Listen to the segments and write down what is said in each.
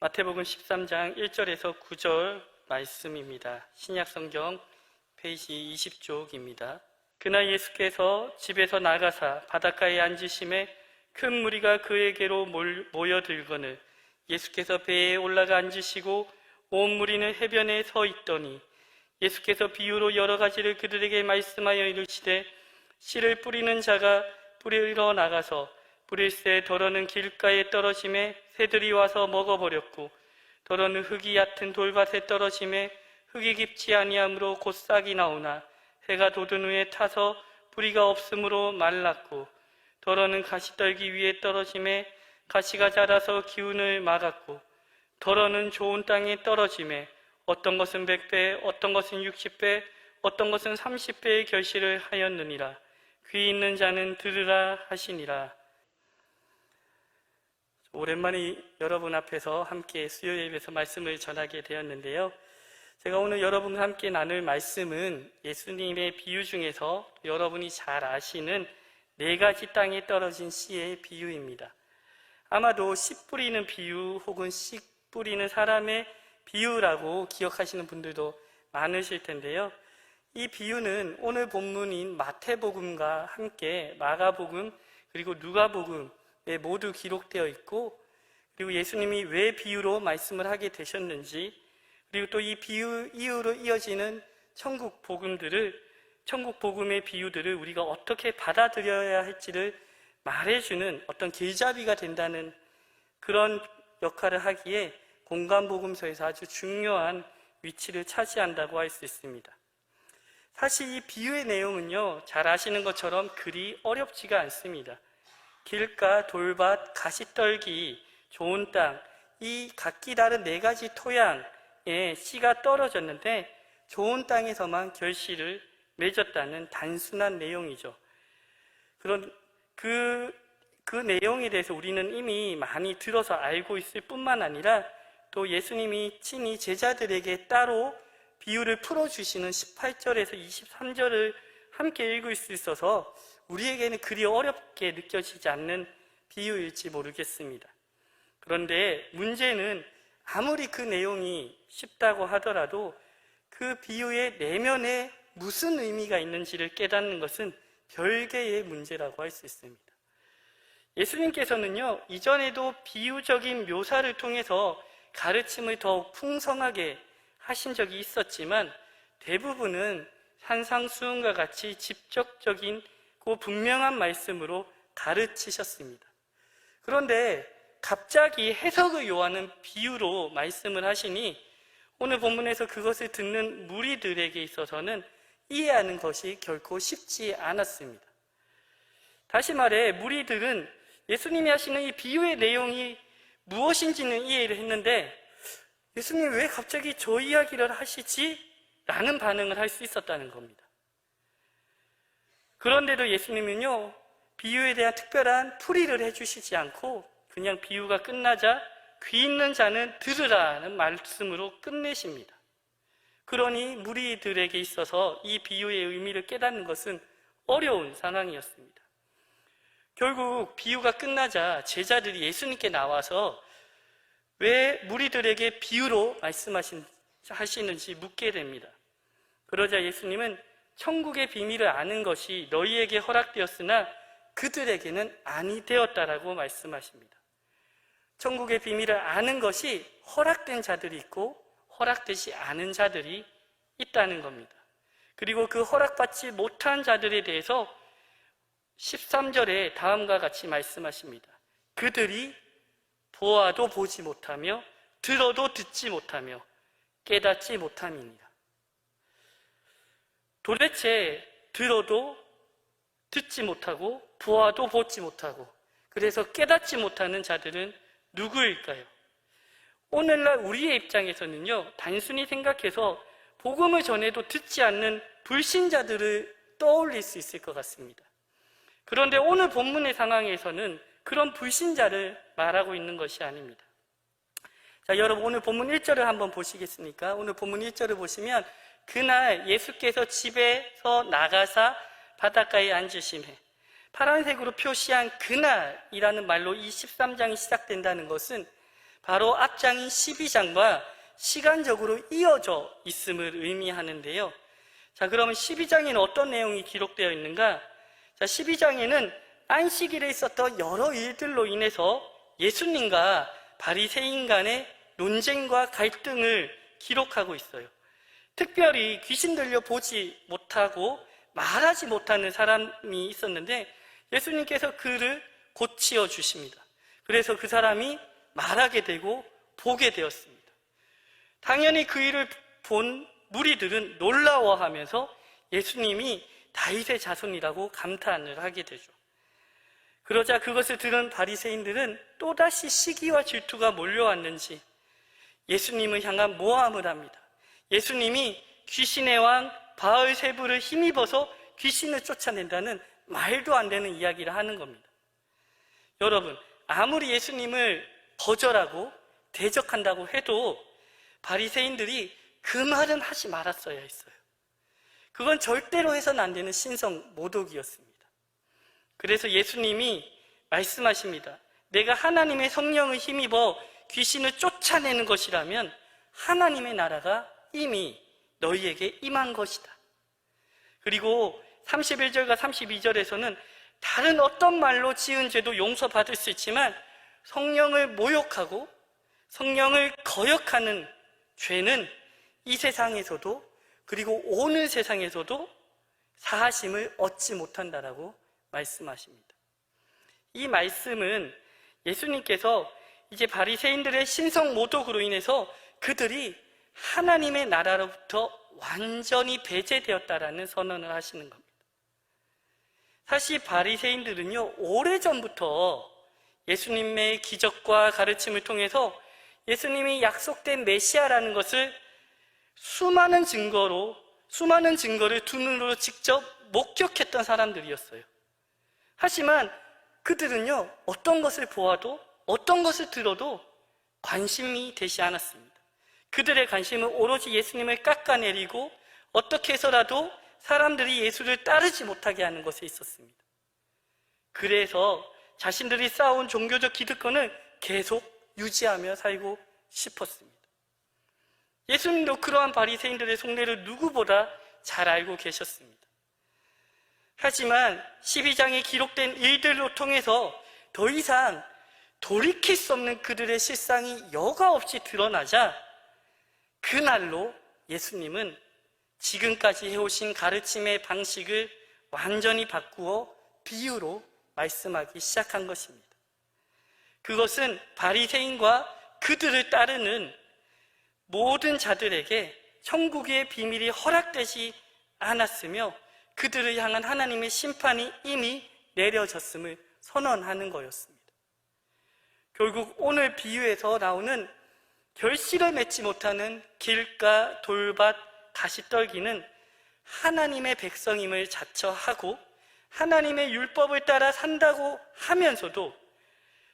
마태복음 13장 1절에서 9절 말씀입니다. 신약성경 페이지 20쪽입니다. 그날 예수께서 집에서 나가사 바닷가에 앉으심에 큰 무리가 그에게로 모여들거늘 예수께서 배에 올라가 앉으시고 온 무리는 해변에 서 있더니 예수께서 비유로 여러 가지를 그들에게 말씀하여 이르시되 씨를 뿌리는 자가 뿌리러 나가서 뿌릴새 더러는 길가에 떨어짐에 새들이 와서 먹어버렸고 더러는 흙이 얕은 돌밭에 떨어짐에 흙이 깊지 아니하므로 곧 싹이 나오나 해가 돋은 후에 타서 뿌리가 없으므로 말랐고 더러는 가시떨기 위에 떨어짐에 가시가 자라서 기운을 막았고 더러는 좋은 땅에 떨어짐에 어떤 것은 100배, 어떤 것은 60배, 어떤 것은 30배의 결실을 하였느니라. 귀 있는 자는 들으라 하시니라. 오랜만에 여러분 앞에서 함께 수요 예배에서 말씀을 전하게 되었는데요. 제가 오늘 여러분과 함께 나눌 말씀은 예수님의 비유 중에서 여러분이 잘 아시는 4가지 땅에 떨어진 씨의 비유입니다. 아마도 씨 뿌리는 비유 혹은 씨 뿌리는 사람의 비유라고 기억하시는 분들도 많으실 텐데요. 이 비유는 오늘 본문인 마태복음과 함께 마가복음 그리고 누가복음에 모두 기록되어 있고, 그리고 예수님이 왜 비유로 말씀을 하게 되셨는지, 그리고 또 이 비유 이후로 이어지는 천국 복음의 비유들을 우리가 어떻게 받아들여야 할지를 말해주는 어떤 길잡이가 된다는 그런 역할을 하기에 공간복음서에서 아주 중요한 위치를 차지한다고 할 수 있습니다. 사실 이 비유의 내용은요, 잘 아시는 것처럼 그리 어렵지가 않습니다. 길가, 돌밭, 가시떨기, 좋은 땅, 이 각기 다른 4가지 토양에 씨가 떨어졌는데 좋은 땅에서만 결실을 맺었다는 단순한 내용이죠. 그런 그 내용에 대해서 우리는 이미 많이 들어서 알고 있을 뿐만 아니라 또 예수님이 친히 제자들에게 따로 비유를 풀어주시는 18절에서 23절을 함께 읽을 수 있어서 우리에게는 그리 어렵게 느껴지지 않는 비유일지 모르겠습니다. 그런데 문제는 아무리 그 내용이 쉽다고 하더라도 그 비유의 내면에 무슨 의미가 있는지를 깨닫는 것은 별개의 문제라고 할 수 있습니다. 예수님께서는요, 이전에도 비유적인 묘사를 통해서 가르침을 더욱 풍성하게 하신 적이 있었지만 대부분은 산상수훈과 같이 직접적이고 분명한 말씀으로 가르치셨습니다. 그런데 갑자기 해석을 요하는 비유로 말씀을 하시니 오늘 본문에서 그것을 듣는 무리들에게 있어서는 이해하는 것이 결코 쉽지 않았습니다. 다시 말해 무리들은 예수님이 하시는 이 비유의 내용이 무엇인지는 이해를 했는데 예수님 왜 갑자기 저 이야기를 하시지? 라는 반응을 할 수 있었다는 겁니다. 그런데도 예수님은요, 비유에 대한 특별한 풀이를 해주시지 않고 그냥 비유가 끝나자 귀 있는 자는 들으라는 말씀으로 끝내십니다. 그러니 무리들에게 있어서 이 비유의 의미를 깨닫는 것은 어려운 상황이었습니다. 결국 비유가 끝나자 제자들이 예수님께 나와서 왜 무리들에게 비유로 말씀하시는지 묻게 됩니다. 그러자 예수님은 천국의 비밀을 아는 것이 너희에게 허락되었으나 그들에게는 아니 되었다라고 말씀하십니다. 천국의 비밀을 아는 것이 허락된 자들이 있고 허락되지 않은 자들이 있다는 겁니다. 그리고 그 허락받지 못한 자들에 대해서 13절에 다음과 같이 말씀하십니다. 그들이 보아도 보지 못하며 들어도 듣지 못하며 깨닫지 못함이니라. 도대체 들어도 듣지 못하고 보아도 보지 못하고 그래서 깨닫지 못하는 자들은 누구일까요? 오늘날 우리의 입장에서는요, 단순히 생각해서 복음을 전해도 듣지 않는 불신자들을 떠올릴 수 있을 것 같습니다. 그런데 오늘 본문의 상황에서는 그런 불신자를 말하고 있는 것이 아닙니다. 자, 여러분 오늘 본문 1절을 한번 보시겠습니까? 오늘 본문 1절을 보시면 그날 예수께서 집에서 나가사 바닷가에 앉으심에, 파란색으로 표시한 그날이라는 말로 이 13장이 시작된다는 것은 바로 앞장인 12장과 시간적으로 이어져 있음을 의미하는데요. 자, 그러면 12장에는 어떤 내용이 기록되어 있는가? 자, 12장에는 안식일에 있었던 여러 일들로 인해서 예수님과 바리새인 간의 논쟁과 갈등을 기록하고 있어요. 특별히 귀신 들려 보지 못하고 말하지 못하는 사람이 있었는데 예수님께서 그를 고치어 주십니다. 그래서 그 사람이 말하게 되고 보게 되었습니다. 당연히 그 일을 본 무리들은 놀라워하면서 예수님이 다윗의 자손이라고 감탄을 하게 되죠. 그러자 그것을 들은 바리새인들은 또다시 시기와 질투가 몰려왔는지 예수님을 향한 모함을 합니다. 예수님이 귀신의 왕 바알세불을 힘입어서 귀신을 쫓아낸다는 말도 안 되는 이야기를 하는 겁니다. 여러분, 아무리 예수님을 거절하고 대적한다고 해도 바리새인들이 그 말은 하지 말았어야 했어요. 그건 절대로 해서는 안 되는 신성 모독이었습니다. 그래서 예수님이 말씀하십니다. 내가 하나님의 성령을 힘입어 귀신을 쫓아내는 것이라면 하나님의 나라가 이미 너희에게 임한 것이다. 그리고 31절과 32절에서는 다른 어떤 말로 지은 죄도 용서받을 수 있지만 성령을 모욕하고 성령을 거역하는 죄는 이 세상에서도 그리고 오늘 세상에서도 사하심을 얻지 못한다라고 말씀하십니다. 이 말씀은 예수님께서 이제 바리새인들의 신성 모독으로 인해서 그들이 하나님의 나라로부터 완전히 배제되었다라는 선언을 하시는 겁니다. 사실 바리새인들은요, 오래전부터 예수님의 기적과 가르침을 통해서 예수님이 약속된 메시아라는 것을 수많은 증거를 두 눈으로 직접 목격했던 사람들이었어요. 하지만 그들은요, 어떤 것을 보아도 어떤 것을 들어도 관심이 되지 않았습니다. 그들의 관심은 오로지 예수님을 깎아내리고 어떻게 해서라도 사람들이 예수를 따르지 못하게 하는 것에 있었습니다. 그래서 자신들이 쌓아온 종교적 기득권을 계속 유지하며 살고 싶었습니다. 예수님도 그러한 바리새인들의 속내를 누구보다 잘 알고 계셨습니다. 하지만 12장에 기록된 일들로 통해서 더 이상 돌이킬 수 없는 그들의 실상이 여과 없이 드러나자 그날로 예수님은 지금까지 해오신 가르침의 방식을 완전히 바꾸어 비유로 말씀하기 시작한 것입니다. 그것은 바리새인과 그들을 따르는 모든 자들에게 천국의 비밀이 허락되지 않았으며 그들을 향한 하나님의 심판이 이미 내려졌음을 선언하는 거였습니다. 결국 오늘 비유에서 나오는 결실을 맺지 못하는 길가, 돌밭, 가시떨기는 하나님의 백성임을 자처하고 하나님의 율법을 따라 산다고 하면서도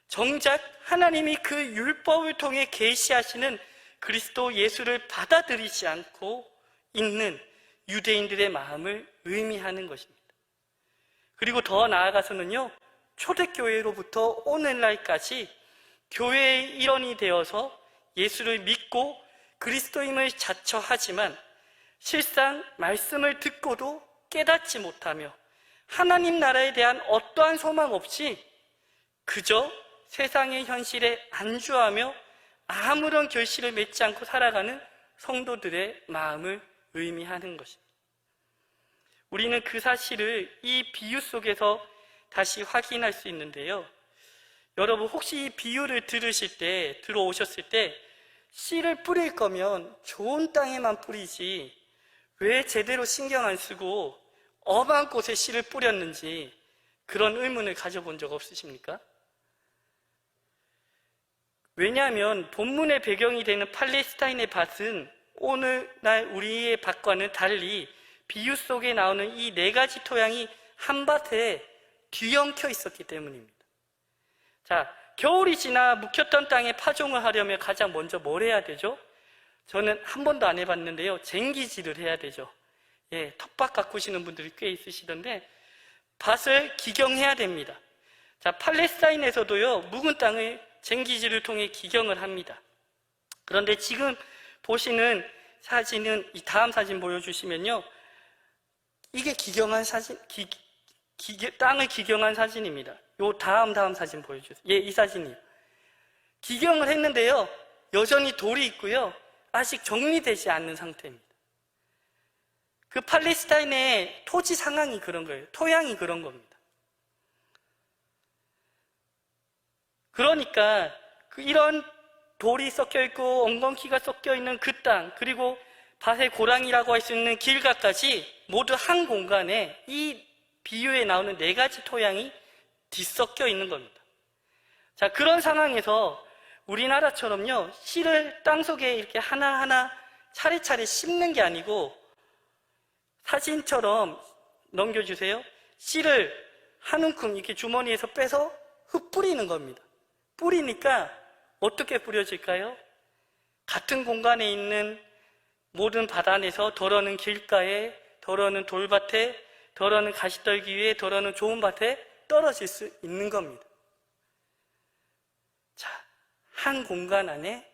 정작 하나님이 그 율법을 통해 계시하시는 그리스도 예수를 받아들이지 않고 있는 유대인들의 마음을 의미하는 것입니다. 그리고 더 나아가서는요, 초대교회로부터 오늘날까지 교회의 일원이 되어서 예수를 믿고 그리스도임을 자처하지만 실상 말씀을 듣고도 깨닫지 못하며 하나님 나라에 대한 어떠한 소망 없이 그저 세상의 현실에 안주하며 아무런 결실을 맺지 않고 살아가는 성도들의 마음을 의미하는 것입니다. 우리는 그 사실을 이 비유 속에서 다시 확인할 수 있는데요. 여러분, 혹시 이 비유를 들어오셨을 때 씨를 뿌릴 거면 좋은 땅에만 뿌리지 왜 제대로 신경 안 쓰고 엄한 곳에 씨를 뿌렸는지 그런 의문을 가져본 적 없으십니까? 왜냐하면 본문의 배경이 되는 팔레스타인의 밭은 오늘날 우리의 밭과는 달리 비유 속에 나오는 이 네 가지 토양이 한 밭에 뒤엉켜 있었기 때문입니다. 자, 겨울이 지나 묵혔던 땅에 파종을 하려면 가장 먼저 뭘 해야 되죠? 저는 한 번도 안 해봤는데요, 쟁기질을 해야 되죠. 예, 텃밭 가꾸시는 분들이 꽤 있으시던데 밭을 기경해야 됩니다. 자, 팔레스타인에서도요, 묵은 땅을 쟁기지를 통해 기경을 합니다. 그런데 지금 보시는 사진은, 이 다음 사진 보여주시면요, 이게 기경한 사진, 땅을 기경한 사진입니다. 요 다음 사진 보여주세요. 예, 이 사진이요. 기경을 했는데요, 여전히 돌이 있고요, 아직 정리되지 않는 상태입니다. 그 팔레스타인의 토지 상황이 그런 거예요. 토양이 그런 겁니다. 그러니까 이런 돌이 섞여 있고 엉겅퀴가 섞여 있는 그 땅, 그리고 밭의 고랑이라고 할 수 있는 길가까지 모두 한 공간에 이 비유에 나오는 4가지 토양이 뒤섞여 있는 겁니다. 자, 그런 상황에서 우리나라처럼요, 씨를 땅속에 이렇게 하나하나 차례차례 심는 게 아니고, 사진처럼 넘겨주세요. 씨를 한 움큼 이렇게 주머니에서 빼서 흙 뿌리는 겁니다. 뿌리니까 어떻게 뿌려질까요? 같은 공간에 있는 모든 밭 안에서 덜어는 길가에, 덜어는 돌밭에, 덜어는 가시떨기 위에, 덜어는 좋은 밭에 떨어질 수 있는 겁니다. 자, 한 공간 안에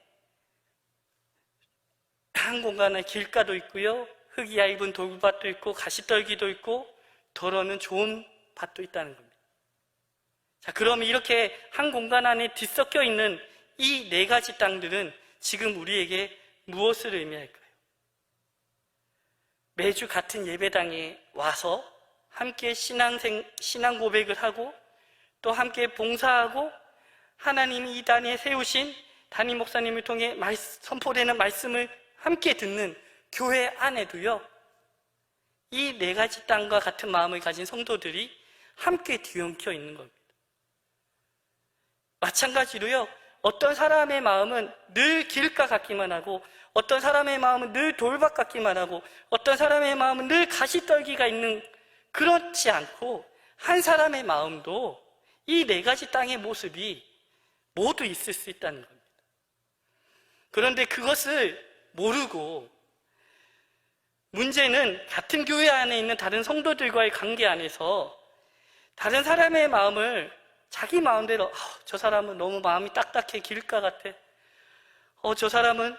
길가도 있고요, 흙이 얇은 돌밭도 있고, 가시떨기도 있고, 덜어는 좋은 밭도 있다는 겁니다. 자, 그럼 이렇게 한 공간 안에 뒤섞여 있는 이 4가지 땅들은 지금 우리에게 무엇을 의미할까요? 매주 같은 예배당에 와서 함께 신앙 고백을 하고, 또 함께 봉사하고, 하나님이 이 단에 세우신 담임 목사님을 통해 선포되는 말씀을 함께 듣는 교회 안에도요, 이 4가지 땅과 같은 마음을 가진 성도들이 함께 뒤엉켜 있는 겁니다. 마찬가지로요, 어떤 사람의 마음은 늘 길가 같기만 하고, 어떤 사람의 마음은 늘 돌밭 같기만 하고, 어떤 사람의 마음은 늘 가시떨기가 있는, 그렇지 않고 한 사람의 마음도 이 4가지 땅의 모습이 모두 있을 수 있다는 겁니다. 그런데 그것을 모르고, 문제는 같은 교회 안에 있는 다른 성도들과의 관계 안에서 다른 사람의 마음을 자기 마음대로, 저 사람은 너무 마음이 딱딱해, 길가 같아, 저 사람은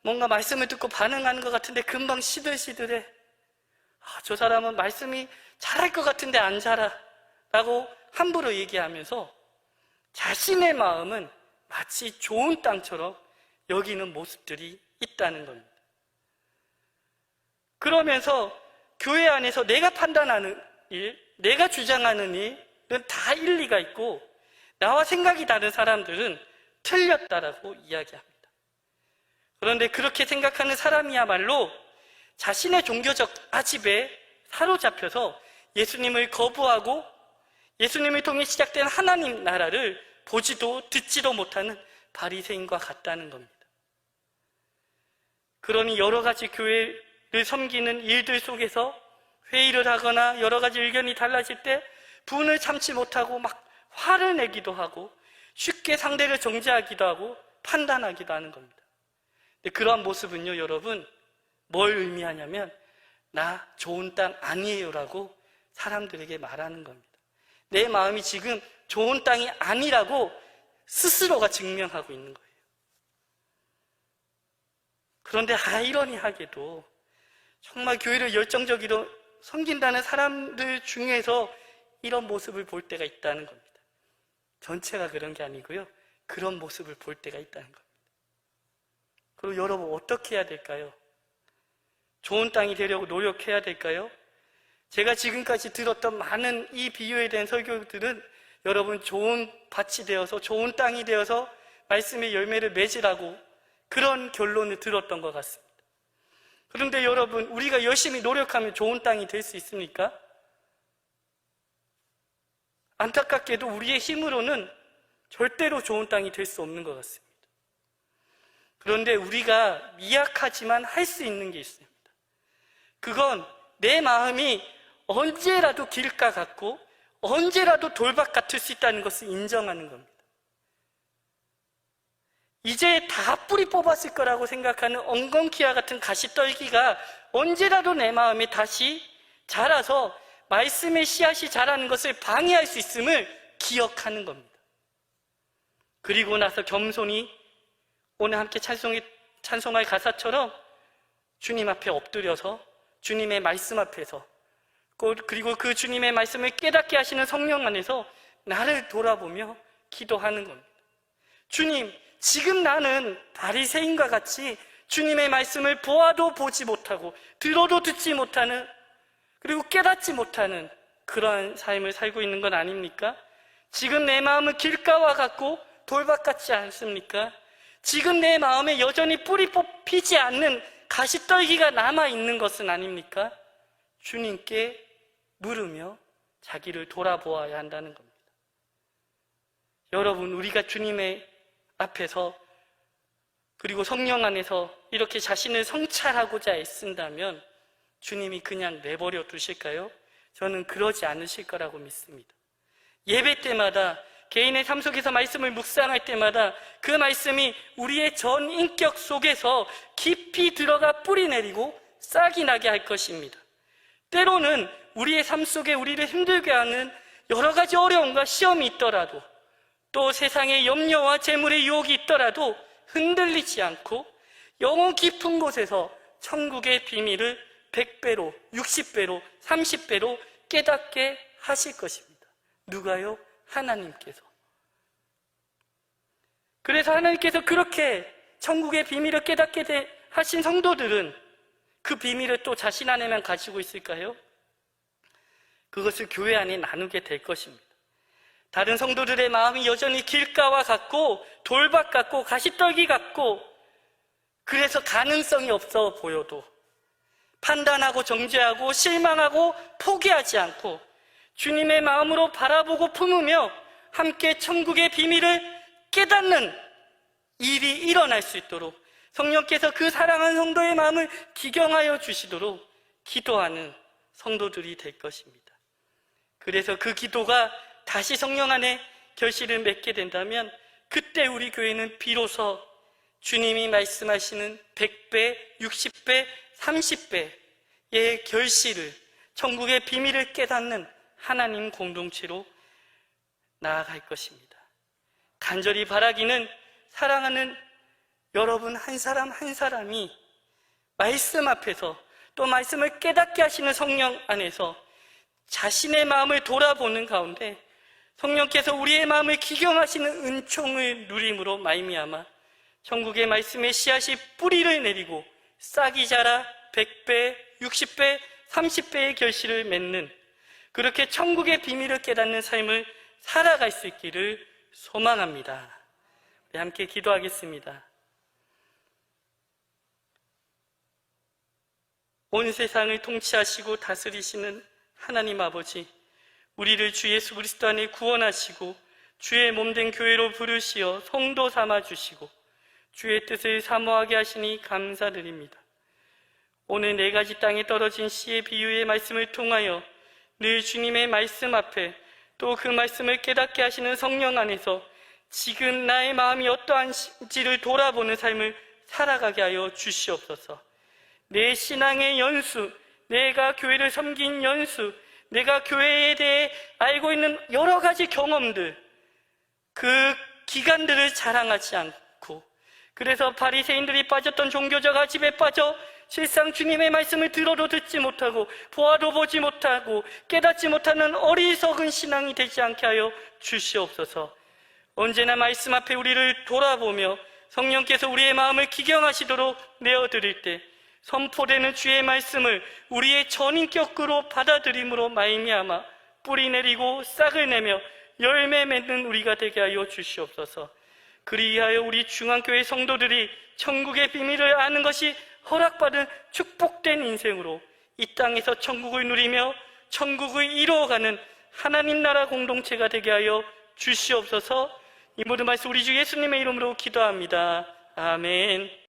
뭔가 말씀을 듣고 반응하는 것 같은데 금방 시들시들해, 저 사람은 말씀이 잘할 것 같은데 안 자라, 라고 함부로 얘기하면서 자신의 마음은 마치 좋은 땅처럼 여기는 모습들이 있다는 겁니다. 그러면서 교회 안에서 내가 판단하는 일, 내가 주장하는 일은 다 일리가 있고, 나와 생각이 다른 사람들은 틀렸다라고 이야기합니다. 그런데 그렇게 생각하는 사람이야말로 자신의 종교적 아집에 사로잡혀서 예수님을 거부하고 예수님을 통해 시작된 하나님 나라를 보지도 듣지도 못하는 바리새인과 같다는 겁니다. 그러니 여러 가지 교회를 섬기는 일들 속에서 회의를 하거나 여러 가지 의견이 달라질 때 분을 참지 못하고 막 화를 내기도 하고, 쉽게 상대를 정죄하기도 하고 판단하기도 하는 겁니다. 근데 그러한 모습은요, 여러분, 뭘 의미하냐면 나 좋은 땅 아니에요 라고 사람들에게 말하는 겁니다. 내 마음이 지금 좋은 땅이 아니라고 스스로가 증명하고 있는 거예요. 그런데 아이러니하게도 정말 교회를 열정적으로 섬긴다는 사람들 중에서 이런 모습을 볼 때가 있다는 겁니다. 전체가 그런 게 아니고요, 그런 모습을 볼 때가 있다는 겁니다. 그리고 여러분, 어떻게 해야 될까요? 좋은 땅이 되려고 노력해야 될까요? 제가 지금까지 들었던 많은 이 비유에 대한 설교들은 여러분, 좋은 밭이 되어서, 좋은 땅이 되어서 말씀의 열매를 맺으라고 그런 결론을 들었던 것 같습니다. 그런데 여러분, 우리가 열심히 노력하면 좋은 땅이 될 수 있습니까? 안타깝게도 우리의 힘으로는 절대로 좋은 땅이 될 수 없는 것 같습니다. 그런데 우리가 미약하지만 할 수 있는 게 있습니다. 그건 내 마음이 언제라도 길가 같고 언제라도 돌밭 같을 수 있다는 것을 인정하는 겁니다. 이제 다 뿌리 뽑았을 거라고 생각하는 엉겅퀴와 같은 가시떨기가 언제라도 내 마음에 다시 자라서 말씀의 씨앗이 자라는 것을 방해할 수 있음을 기억하는 겁니다. 그리고 나서 겸손히 오늘 함께 찬송할 가사처럼 주님 앞에 엎드려서 주님의 말씀 앞에서, 그리고 그 주님의 말씀을 깨닫게 하시는 성령 안에서 나를 돌아보며 기도하는 겁니다. 주님, 지금 나는 바리새인과 같이 주님의 말씀을 보아도 보지 못하고 들어도 듣지 못하는, 그리고 깨닫지 못하는 그러한 삶을 살고 있는 건 아닙니까? 지금 내 마음은 길가와 같고 돌밭 같지 않습니까? 지금 내 마음에 여전히 뿌리 뽑히지 않는 가시떨기가 남아있는 것은 아닙니까? 주님께 물으며 자기를 돌아보아야 한다는 겁니다. 여러분, 우리가 주님의 앞에서 그리고 성령 안에서 이렇게 자신을 성찰하고자 애쓴다면 주님이 그냥 내버려 두실까요? 저는 그러지 않으실 거라고 믿습니다. 예배 때마다, 개인의 삶 속에서 말씀을 묵상할 때마다 그 말씀이 우리의 전 인격 속에서 깊이 들어가 뿌리 내리고 싹이 나게 할 것입니다. 때로는 우리의 삶 속에 우리를 힘들게 하는 여러 가지 어려움과 시험이 있더라도, 또 세상의 염려와 재물의 유혹이 있더라도 흔들리지 않고 영혼 깊은 곳에서 천국의 비밀을 100배로, 60배로, 30배로 깨닫게 하실 것입니다. 누가요? 하나님께서. 그래서 하나님께서 그렇게 천국의 비밀을 깨닫게 하신 성도들은 그 비밀을 또 자신 안에만 가지고 있을까요? 그것을 교회 안에 나누게 될 것입니다. 다른 성도들의 마음이 여전히 길가와 같고 돌밭 같고 가시떨기 같고, 그래서 가능성이 없어 보여도 판단하고 정죄하고 실망하고 포기하지 않고 주님의 마음으로 바라보고 품으며 함께 천국의 비밀을 깨닫는 일이 일어날 수 있도록 성령께서 그 사랑하는 성도의 마음을 기경하여 주시도록 기도하는 성도들이 될 것입니다. 그래서 그 기도가 다시 성령 안에 결실을 맺게 된다면 그때 우리 교회는 비로소 주님이 말씀하시는 100배, 60배, 30배의 결실을, 천국의 비밀을 깨닫는 하나님 공동체로 나아갈 것입니다. 간절히 바라기는 사랑하는 여러분 한 사람 한 사람이 말씀 앞에서, 또 말씀을 깨닫게 하시는 성령 안에서 자신의 마음을 돌아보는 가운데 성령께서 우리의 마음을 기경하시는 은총을 누림으로 말미암아 천국의 말씀의 씨앗이 뿌리를 내리고 싹이 자라 100배, 60배, 30배의 결실을 맺는, 그렇게 천국의 비밀을 깨닫는 삶을 살아갈 수 있기를 소망합니다. 네, 함께 기도하겠습니다. 온 세상을 통치하시고 다스리시는 하나님 아버지, 우리를 주 예수 그리스도 안에 구원하시고 주의 몸된 교회로 부르시어 성도 삼아주시고 주의 뜻을 사모하게 하시니 감사드립니다. 오늘 4가지 땅에 떨어진 씨의 비유의 말씀을 통하여 늘 주님의 말씀 앞에, 또 그 말씀을 깨닫게 하시는 성령 안에서 지금 나의 마음이 어떠한지를 돌아보는 삶을 살아가게 하여 주시옵소서. 내 신앙의 연수, 내가 교회를 섬긴 연수, 내가 교회에 대해 알고 있는 여러 가지 경험들, 그 기간들을 자랑하지 않고, 그래서 바리새인들이 빠졌던 종교적 아집에 빠져 실상 주님의 말씀을 들어도 듣지 못하고 보아도 보지 못하고 깨닫지 못하는 어리석은 신앙이 되지 않게 하여 주시옵소서. 언제나 말씀 앞에 우리를 돌아보며 성령께서 우리의 마음을 기경하시도록 내어드릴 때 선포되는 주의 말씀을 우리의 전인격으로 받아들임으로 말미암아 뿌리 내리고 싹을 내며 열매 맺는 우리가 되게 하여 주시옵소서. 그리하여 우리 중앙교회 성도들이 천국의 비밀을 아는 것이 허락받은 축복된 인생으로 이 땅에서 천국을 누리며 천국을 이루어가는 하나님 나라 공동체가 되게 하여 주시옵소서. 이 모든 말씀 우리 주 예수님의 이름으로 기도합니다. 아멘.